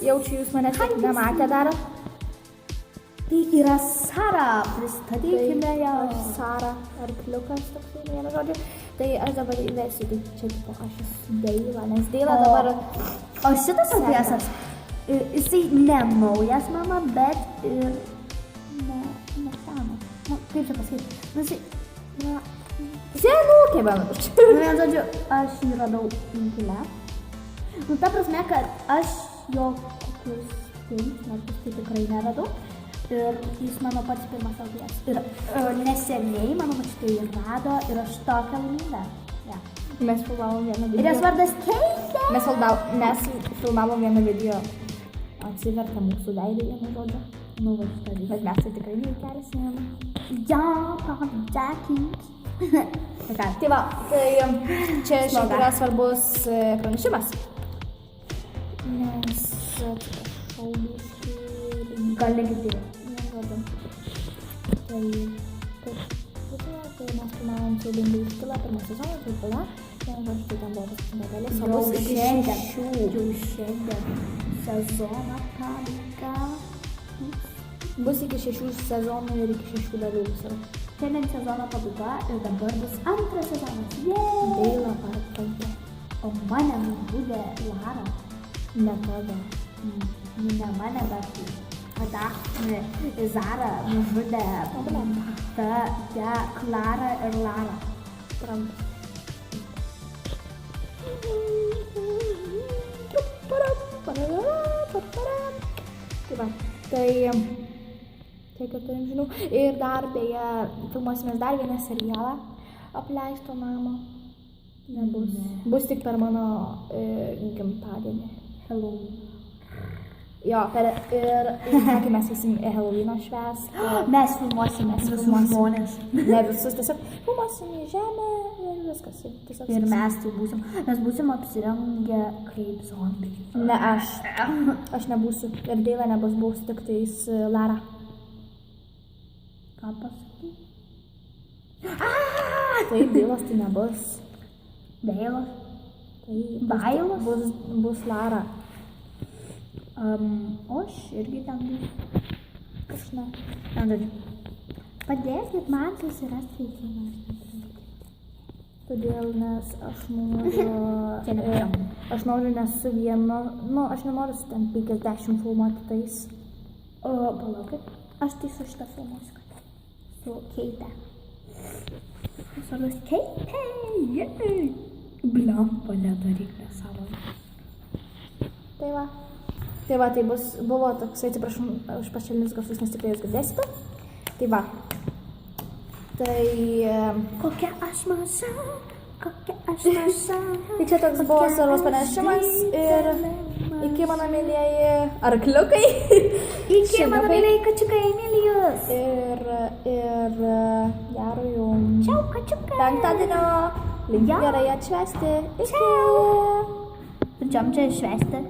Jaučiu, jūs manęs taip nematė dar. Tai yra Sara, pristatykime ją. Aš Sara, arkliukas toksai, vienu žodžiu. Tai aš dabar įvesiu, tai čia tipo, aš esu Deila, nes Deila dabar... O šitas alpiesas, jisai ne naujas mama, bet ir ne senas. Nu, kaip čia pasakyti? Nu, jisai yra... Senukė, bent. Vien žodžiu, aš jį radau inkile. Nu, ta prasme, kad aš jo kokius 5 metus tai tikrai neradau. Ir jis mano pats pirmas alpies. Ir neseniai mano močiutė jį rado ir aš tokia laiminga. Ja. Mes filmavom vieną video. Ir jos vardas Keitė. Mes filmavom vieną video. Atsivertė mūsų veidai, vienu žodžiu. Nu, va, šitą video. Bet mes tai tikrai neįkelėsime. Ja, pavadžiakins. Tai va, tai čia šiaip yra svarbus pranešimas. Nes, atsiprašau, gal negirdėjau. Tai mes filmavom siaubingai Išpilą, pirmą sezoną, tai Išpilą. Vienu žodžiu, tai ten buvo paskutinė dalis. Jau šiandien sezono pabaiga. Bus iki 6 sezonų ir iki 6 dalių visur. Šiandien sezono pabaiga ir dabar bus antras sezonas. Deila partantė. O mane nužudė Lara. Ne tada. Ne mane, bet tada Zara nužudė Klara ir Lara. Prantas. Tai va, tai tiek ir turim žinių. Ir dar beje, filmuosimės dar vieną serialą Apleisto namo. Nebus. Bus tik per mano gimtadienį. Halloween. Jo, ir kai mes eisim Halloween'o švęst. Mes filmuosimės visus žmonės. Ne visus, tiesiog filmuosim į žemę ir viskas. Ir mes tai būsim. Mes būsim apsirengę kaip zombiai. Ne aš. Aš nebūsiu. Ir Deila bus tik tais Lara. Ką pasakai? Taip, Deilos tai nebus. Deilos? Bailos? Bus Lara. O aš irgi ten būsiu. Kažne. Padėkit man susirasti veikimą. Todėl, nes aš noriu nesu vieno, aš nenoriu su ten 50 filmuoti tais. Palaukit, aš tai su šitą filmuosiu. Su Keitė. Jūs vardas Keitė, jei. Blempa, nedaryk nesąmonę. Tai va, tai buvo toks, atsiprašau, už pašalinius garsus, nes tikrai jūs girdėsite. Tai va. Tai... Kokia aš maža. Tai čia toks buvo svarbus pranešimas ir iki mano mėlėjai arkliukai. Iki mano mėlėjai kačiukai, mylijus. Ir gero jums. Čiau, kačiukai. Penktadienio. Linkiu gerai atšvęsti. Čiau. Pačiom čia švęsti.